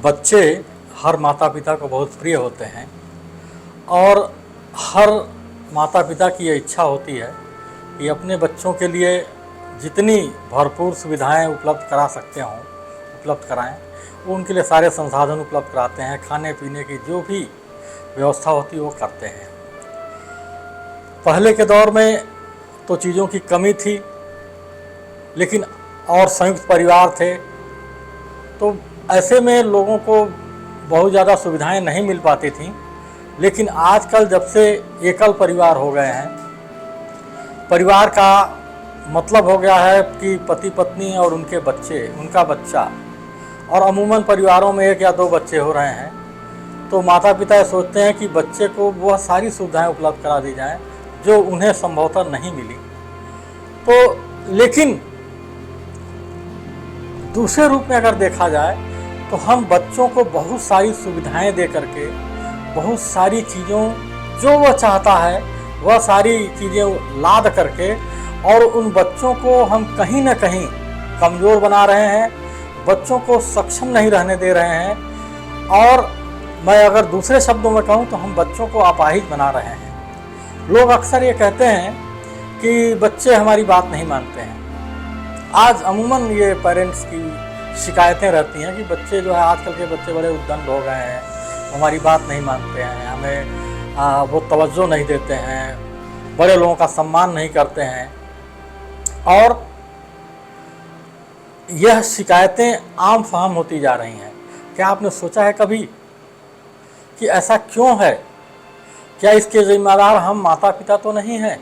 बच्चे हर माता पिता को बहुत प्रिय होते हैं और हर माता पिता की ये इच्छा होती है कि अपने बच्चों के लिए जितनी भरपूर सुविधाएं उपलब्ध करा सकते हों उपलब्ध कराएं। वो उनके लिए सारे संसाधन उपलब्ध कराते हैं, खाने पीने की जो भी व्यवस्था होती है वो करते हैं। पहले के दौर में तो चीज़ों की कमी थी, लेकिन और संयुक्त परिवार थे, तो ऐसे में लोगों को बहुत ज़्यादा सुविधाएं नहीं मिल पाती थीं। लेकिन आजकल जब से एकल परिवार हो गए हैं, परिवार का मतलब हो गया है कि पति पत्नी और उनके बच्चे, उनका बच्चा, और अमूमन परिवारों में 1 या 2 बच्चे हो रहे हैं, तो माता पिता सोचते हैं कि बच्चे को वह सारी सुविधाएं उपलब्ध करा दी जाएं जो उन्हें संभवतः नहीं मिली। तो लेकिन दूसरे रूप में अगर देखा जाए तो हम बच्चों को बहुत सारी सुविधाएं दे करके, बहुत सारी चीज़ों जो वह चाहता है वह सारी चीज़ें लाद करके, और उन बच्चों को हम कहीं ना कहीं कमज़ोर बना रहे हैं, बच्चों को सक्षम नहीं रहने दे रहे हैं। और मैं अगर दूसरे शब्दों में कहूँ तो हम बच्चों को अपाहिज बना रहे हैं। लोग अक्सर ये कहते हैं कि बच्चे हमारी बात नहीं मानते हैं। आज अमूमन ये पेरेंट्स की शिकायतें रहती हैं कि बच्चे जो है, आजकल के बच्चे बड़े उद्दंड हो गए हैं, हमारी बात नहीं मानते हैं, हमें वो तवज्जो नहीं देते हैं, बड़े लोगों का सम्मान नहीं करते हैं। और यह शिकायतें आम फाहम होती जा रही हैं। क्या आपने सोचा है कभी कि ऐसा क्यों है? क्या इसके जिम्मेदार हम माता पिता तो नहीं हैं,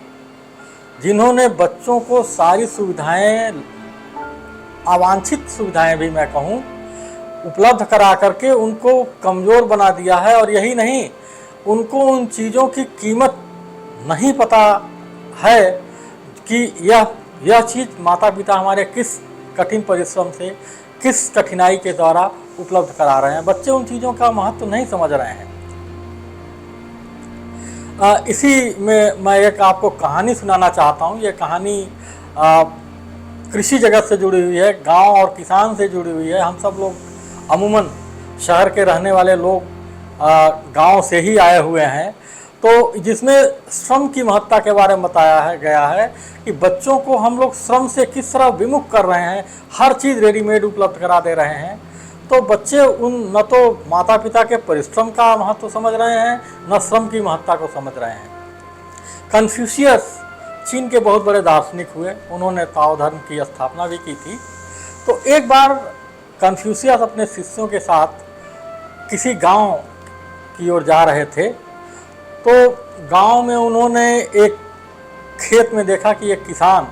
जिन्होंने बच्चों को सारी सुविधाएं, अवांछित सुविधाएं भी मैं कहूँ, उपलब्ध करा करके उनको कमज़ोर बना दिया है। और यही नहीं, उनको उन चीज़ों की कीमत नहीं पता है कि यह चीज़ माता पिता हमारे किस कठिन परिश्रम से, किस कठिनाई के द्वारा उपलब्ध करा रहे हैं। बच्चे उन चीज़ों का महत्व नहीं समझ रहे हैं। इसी में मैं एक आपको कहानी सुनाना चाहता हूँ। ये कहानी कृषि जगत से जुड़ी हुई है, गांव और किसान से जुड़ी हुई है। हम सब लोग अमूमन शहर के रहने वाले लोग गांव से ही आए हुए हैं। तो जिसमें श्रम की महत्ता के बारे में बताया गया है कि बच्चों को हम लोग श्रम से किस तरह विमुख कर रहे हैं, हर चीज़ रेडीमेड उपलब्ध करा दे रहे हैं। तो बच्चे न तो माता पिता के परिश्रम का महत्व समझ रहे हैं, न श्रम की महत्ता को समझ रहे हैं। कन्फ्यूशियस चीन के बहुत बड़े दार्शनिक हुए, उन्होंने ताओ धर्म की स्थापना भी की थी। तो एक बार कन्फ्यूशियस अपने शिष्यों के साथ किसी गांव की ओर जा रहे थे। तो गांव में उन्होंने एक खेत में देखा कि एक किसान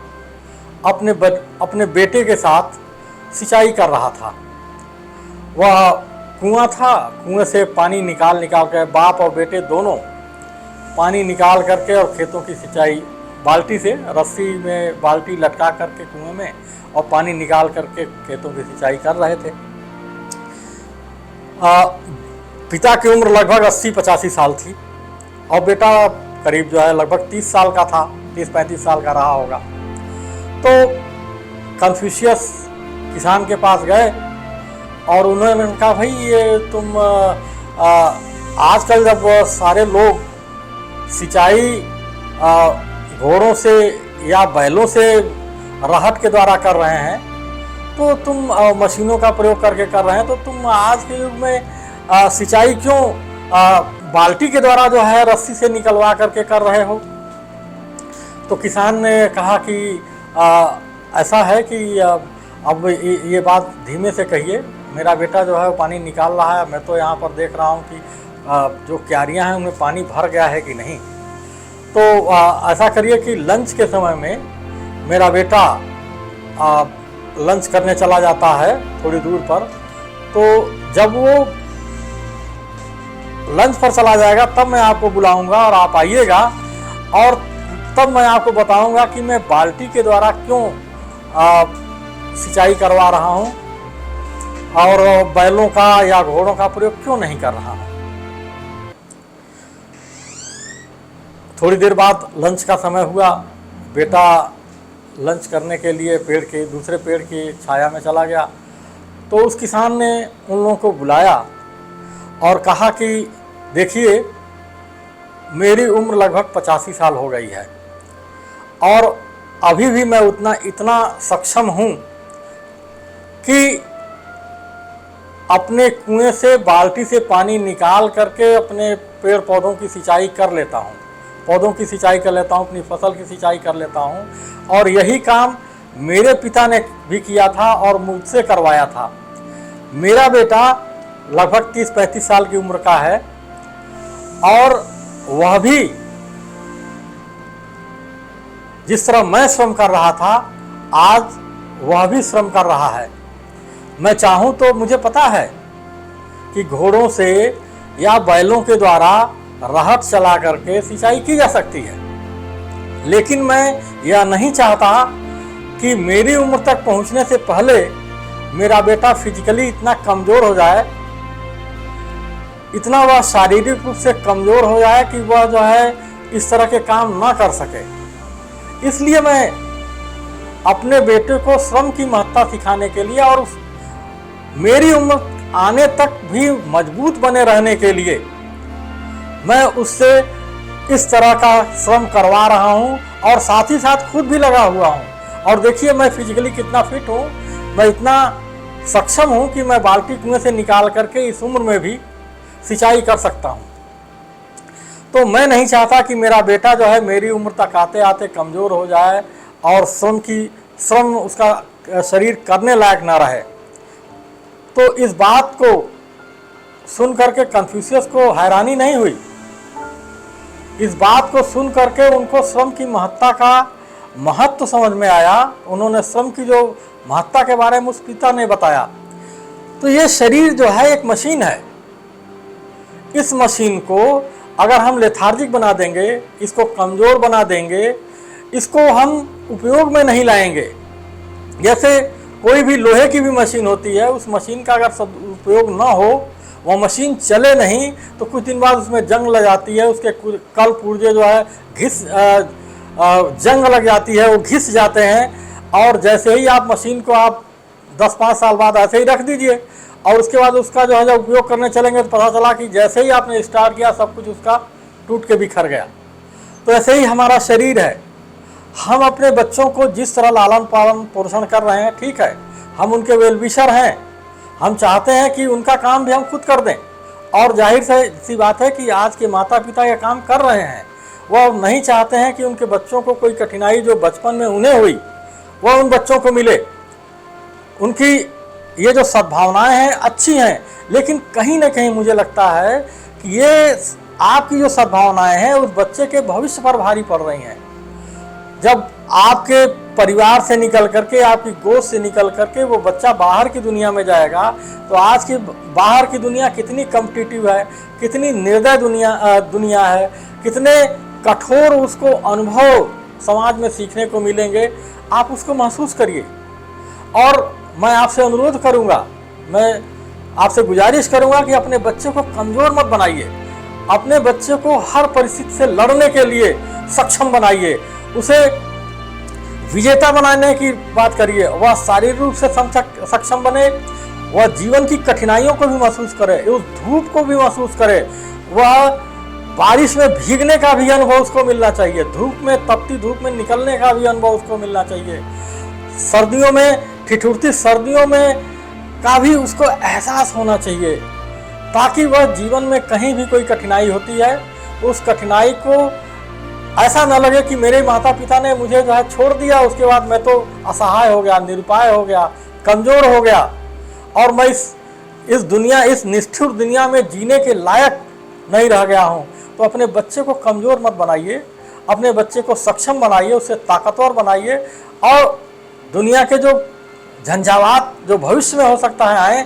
अपने बेटे के साथ सिंचाई कर रहा था। वह कुआं था, कुएं से पानी निकाल कर बाप और बेटे दोनों पानी निकाल करके और खेतों की सिंचाई बाल्टी से, रस्सी में बाल्टी लटका करके कुएं में, और पानी निकाल करके खेतों की सिंचाई कर रहे थे। पिता की उम्र लगभग 80-85 साल थी और बेटा करीब जो है लगभग 30 साल का था, 30-35 साल का रहा होगा। तो कन्फ्यूशियस किसान के पास गए और उन्होंने कहा, भाई ये तुम आजकल जब सारे लोग सिंचाई घोड़ों से या बैलों से रहट के द्वारा कर रहे हैं, तो तुम मशीनों का प्रयोग करके कर रहे हैं, तो तुम आज के युग में सिंचाई क्यों बाल्टी के द्वारा जो है रस्सी से निकलवा करके कर रहे हो? तो किसान ने कहा कि ऐसा है कि अब ये बात धीमे से कहिए, मेरा बेटा जो है वो पानी निकाल रहा है, मैं तो यहाँ पर देख रहा हूँ कि जो क्यारियाँ हैं उनमें पानी भर गया है कि नहीं। तो ऐसा करिए कि लंच के समय में मेरा बेटा लंच करने चला जाता है थोड़ी दूर पर, तो जब वो लंच पर चला जाएगा तब मैं आपको बुलाऊंगा और आप आइएगा, और तब मैं आपको बताऊंगा कि मैं बाल्टी के द्वारा क्यों सिंचाई करवा रहा हूँ और बैलों का या घोड़ों का प्रयोग क्यों नहीं कर रहा हूँ। थोड़ी देर बाद लंच का समय हुआ, बेटा लंच करने के लिए दूसरे पेड़ की छाया में चला गया। तो उस किसान ने उन लोगों को बुलाया और कहा कि देखिए, मेरी उम्र लगभग 85 साल हो गई है और अभी भी मैं इतना सक्षम हूँ कि अपने कुएं से बाल्टी से पानी निकाल करके अपने पेड़ पौधों की सिंचाई कर लेता हूँ, पौधों की सिंचाई कर लेता हूँ, अपनी फसल की सिंचाई कर लेता हूँ। और यही काम मेरे पिता ने भी किया था और मुझसे करवाया था। मेरा बेटा लगभग 30-35 साल की उम्र का है और वह भी जिस तरह मैं श्रम कर रहा था, आज वह भी श्रम कर रहा है। मैं चाहूँ तो मुझे पता है कि घोड़ों से या बैलों के द्वारा रहट चला करके सिंचाई की जा सकती है, लेकिन मैं यह नहीं चाहता कि मेरी उम्र तक पहुंचने से पहले मेरा बेटा फिजिकली इतना कमज़ोर हो जाए, इतना वह शारीरिक रूप से कमज़ोर हो जाए कि वह जो है इस तरह के काम ना कर सके। इसलिए मैं अपने बेटे को श्रम की महत्ता सिखाने के लिए और मेरी उम्र आने तक भी मजबूत बने रहने के लिए मैं उससे इस तरह का श्रम करवा रहा हूँ और साथ ही साथ खुद भी लगा हुआ हूँ। और देखिए मैं फिजिकली कितना फिट हूँ, मैं इतना सक्षम हूँ कि मैं बाल्टी कुएं से निकाल करके इस उम्र में भी सिंचाई कर सकता हूँ। तो मैं नहीं चाहता कि मेरा बेटा जो है मेरी उम्र तक आते आते कमज़ोर हो जाए और श्रम उसका शरीर करने लायक ना रहे। तो इस बात को सुन करके कन्फ्यूशियस को हैरानी नहीं हुई। इस बात को सुन करके उनको श्रम की महत्ता का महत्व समझ में आया। उन्होंने श्रम की जो महत्ता के बारे में उस पिता ने बताया। तो ये शरीर जो है एक मशीन है। इस मशीन को अगर हम लेथार्जिक बना देंगे, इसको कमज़ोर बना देंगे, इसको हम उपयोग में नहीं लाएंगे। जैसे कोई भी लोहे की भी मशीन होती है, उस मशीन का अगर सदुपयोग ना हो, वह मशीन चले नहीं तो कुछ दिन बाद उसमें जंग लग जाती है, उसके कल पुर्जे जो है जंग लग जाती है, वो घिस जाते हैं। और जैसे ही आप मशीन को आप 10-5 साल बाद ऐसे ही रख दीजिए और उसके बाद उसका जो है जब उपयोग करने चलेंगे तो पता चला कि जैसे ही आपने स्टार्ट किया सब कुछ उसका टूट के बिखर गया। तो ऐसे ही हमारा शरीर है। हम अपने बच्चों को जिस तरह लालन पालन पोषण कर रहे हैं, ठीक है, हम उनके वेलविशर हैं, हम चाहते हैं कि उनका काम भी हम खुद कर दें। और जाहिर सी बात है कि आज के माता पिता यह काम कर रहे हैं। वह नहीं चाहते हैं कि उनके बच्चों को कोई कठिनाई जो बचपन में उन्हें हुई वह उन बच्चों को मिले। उनकी ये जो सद्भावनाएं हैं अच्छी हैं, लेकिन कहीं ना कहीं मुझे लगता है कि ये आपकी जो सद्भावनाएं हैं उस बच्चे के भविष्य पर भारी पड़ रही हैं। जब आपके परिवार से निकल करके, आपकी गोद से निकल करके वो बच्चा बाहर की दुनिया में जाएगा, तो आज की बाहर की दुनिया कितनी कॉम्पिटिटिव है, कितनी निर्दय दुनिया है, कितने कठोर उसको अनुभव समाज में सीखने को मिलेंगे। आप उसको महसूस करिए। और मैं आपसे अनुरोध करूंगा, मैं आपसे गुजारिश करूंगा कि अपने बच्चे को कमज़ोर मत बनाइए। अपने बच्चे को हर परिस्थिति से लड़ने के लिए सक्षम बनाइए। उसे विजेता बनाने की बात करिए। वह शारीरिक रूप से सक्षम बने, वह जीवन की कठिनाइयों को भी महसूस करे, उस धूप को भी महसूस करे, वह बारिश में भीगने का भी अनुभव उसको मिलना चाहिए, धूप में, तपती धूप में निकलने का भी अनुभव उसको मिलना चाहिए, सर्दियों में, ठिठुरती सर्दियों में का भी उसको एहसास होना चाहिए, ताकि वह जीवन में कहीं भी कोई कठिनाई होती है उस कठिनाई को ऐसा न लगे कि मेरे माता पिता ने मुझे जो है छोड़ दिया, उसके बाद मैं तो असहाय हो गया, निरुपाय हो गया, कमज़ोर हो गया और मैं इस दुनिया, इस निष्ठुर दुनिया में जीने के लायक नहीं रह गया हूँ। तो अपने बच्चे को कमज़ोर मत बनाइए, अपने बच्चे को सक्षम बनाइए, उसे ताकतवर बनाइए और दुनिया के जो झंझावात जो भविष्य में हो सकता है आए,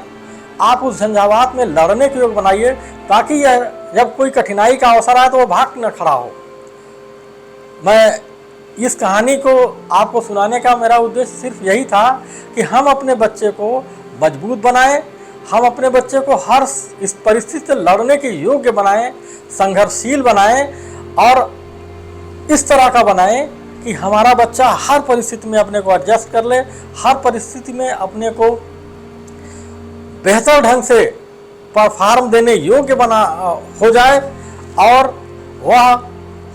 आप उस झंझावात में लड़ने के योग बनाइए, ताकि यह जब कोई कठिनाई का अवसर आए तो वो भाग न खड़ा हो। मैं इस कहानी को आपको सुनाने का मेरा उद्देश्य सिर्फ यही था कि हम अपने बच्चे को मजबूत बनाएं, हम अपने बच्चे को हर इस परिस्थिति से लड़ने के योग्य बनाएं, संघर्षशील बनाएं और इस तरह का बनाएं कि हमारा बच्चा हर परिस्थिति में अपने को एडजस्ट कर ले, हर परिस्थिति में अपने को बेहतर ढंग से परफॉर्म देने योग्य बना हो जाए और वह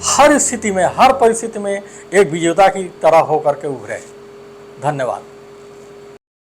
हर स्थिति में, हर परिस्थिति में एक विजेता की तरह होकर के उभरे। धन्यवाद।